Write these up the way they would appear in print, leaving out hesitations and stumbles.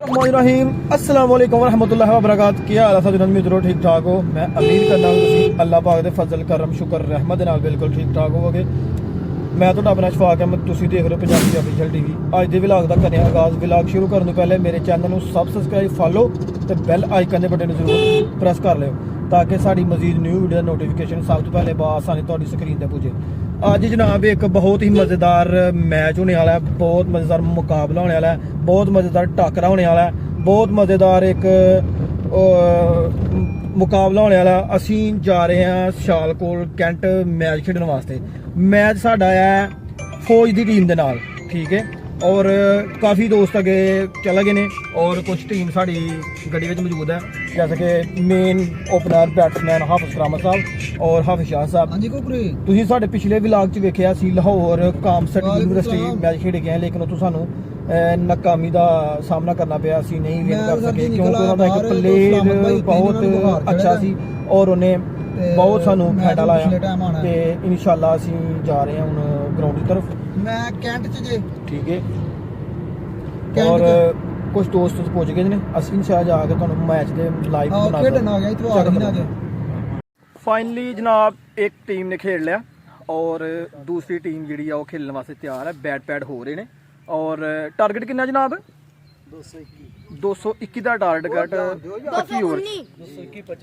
रहीम अस्सलाम वालेकुम रहमतुल्लाहि व बरकात क्या हाल है जनाब मित्रों ठीक ठाक हो। मैं उम्मीद करना तुसीं अल्लाह पाक दे फजल करम शुक्र रहमत नाल बिल्कुल ठीक ठाक होवोगे। मैं तो अपना शफाक अहमद, तुसीं देख रहे हो पंजाबी ऑफिशियल टीवी। अज दे व्लॉग दा करने आगाज़। व्लॉग शुरू करने तो पहले मेरे चैनल नूं सबसक्राइब फॉलो ते बेल आइकन दे बटन जरूर प्रेस कर लियो ताकि साड़ी मजीद न्यू वीडियो नोटिफिकेशन सब तो पहले बआसानी तुहाडी स्क्रीन ते पुजे। अज जनाब एक बहुत ही मज़ेदार मैच होने वाला है, बहुत मज़ेदार मुकाबला होने वाला है, बहुत मज़ेदार टाकरा होने वाला है, बहुत मज़ेदार एक मुकाबला होने वाला। असी जा रहे हैं शालकोल कैंट मैच खेडन वास्ते। मैच साडा है फौज की टीम के नाल, ठीक है। और काफ़ी दोस्त अगे चले गए हैं और कुछ टीम साड़ी गड्डी में मौजूद है, जैसे कि मेन ओपनर बैट्समैन हाफिज करामत साहब और हाफिज शाह साहब। तुसीं साडे पिछले व्लॉग च वेखिया सी लाहौर कामसट यूनिवर्सिटी मैच खेड गए, लेकिन उत्थों सानू नाकामी का सामना करना पिया, असीं नहीं विन कर सके क्योंकि उन्होंने एक प्लेयर बहुत अच्छा सी और उन्हें बहुत सानू फायदा लाया। तो इंशाल्लाह असीं जा रहे हैं हुण ग्राउंड की तरफ। मैं कैंट च जे ठीक है और कुछ दोस्त पहुंच गए ने, असीं शायद जाके तुहानू मैच दे लाइव बना। फाइनली जनाब एक टीम ने खेल लिया और दूसरी टीम जी वो खेलने वास्ते तैयार है। बैट पैड हो रहे हैं और टारगेट कितना जनाब 221 का टारगेट 25 ओवर,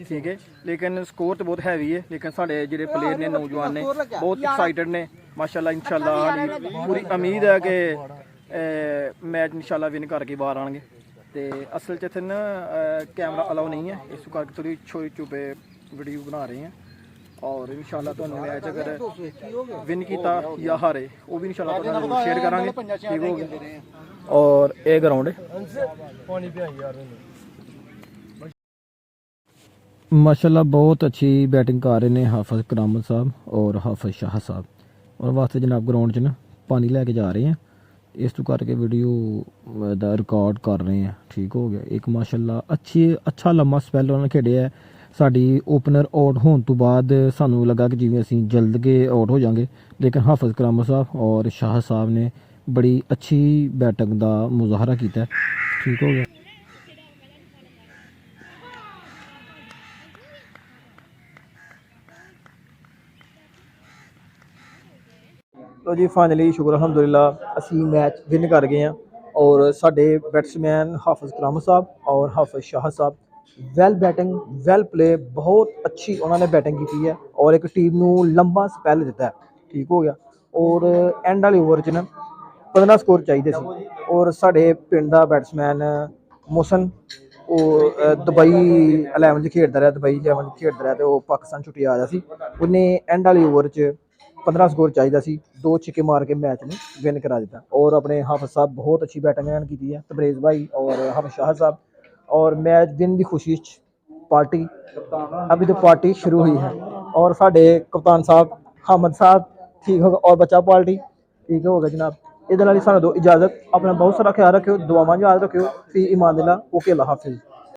ठीक है। लेकिन स्कोर तो बहुत हैवी है, लेकिन साढ़े जो प्लेयर ने नौजवान ने बहुत एक्साइटेड ने माशाल्लाह। इंशाल्लाह पूरी उम्मीद है कि मैच इंशाल्लाह विन करके बाहर आएंगे। तो असल च इत्थे ना कैमरा अलाउ नहीं है, इस करके थोड़ी छोटे छुपे वीडियो बना रहे हैं और इंशाल्लाह तो मैच अगर विन किया या हारे वो भी इंशाल्लाह तो शेयर करांगे, ठीक हो गया। और ये ग्राउंड माशाल्लाह बहुत अच्छी बैटिंग कर रहे हैं हाफिज करामत साहब और हाफिज शाह साहब, और वास्ते जनाब ग्राउंड च ना पानी लैके जा रहे हैं, इस तो करके वीडियो दा रिकॉर्ड कर रहे हैं, ठीक हो गया। एक माशाल्लाह अच्छा लम्मा स्पैल उन्होंने खेडिया है। साडी ओपनर आउट होने तो बाद सानू लगा कि जिवें असीं जल्द के आउट हो जाएंगे, लेकिन हाफिज करामत साहब और शाह साहब ने बड़ी अच्छी बैटिंग का मुजाहरा किया, ठीक हो गया। तो जी फाइनली शुक्र अल्हम्दुलिल्लाह असी मैच विन कर गए हैं और साडे बैट्समैन हाफिज करामत साहब और हाफिज शाह साहब वैल बैटिंग वैल प्ले बहुत अच्छी उन्होंने बैटिंग की है और एक टीम नू लंबा स्पैल दिता है, ठीक हो गया। और एंड वाले ओवर च ना 15 स्कोर चाहिए सी और साढ़े पिंड का बैट्समैन मोहसन वो दुबई 11 खेडता रहा, दुबई 11 खेडता रहा, तो वो पाकिस्तान छुट्टी आया सी। उन्हें एंड वाले ओवर च 15 स्कोर चाहिए सी, 2 छिक्के मार के मैच में विन करा दिता। और अपने हाफिज साहब बहुत अच्छी बैटिंग की है, तबरेज़ भाई और हाफिज शाह साहब। और मैच विन की खुशी पार्टी अभी तो पार्टी शुरू हुई है और साढ़े कप्तान साहब हामद साहब, ठीक होगा, और बच्चा पार्टी, ठीक होगा जनाब। इधर सानू दो इजाज़त, अपना बहुत सारा ख्याल रखियो, दुआवां याद रखियो, फी ईमान अल्लाह, ओके अल्लाह हाफिज़।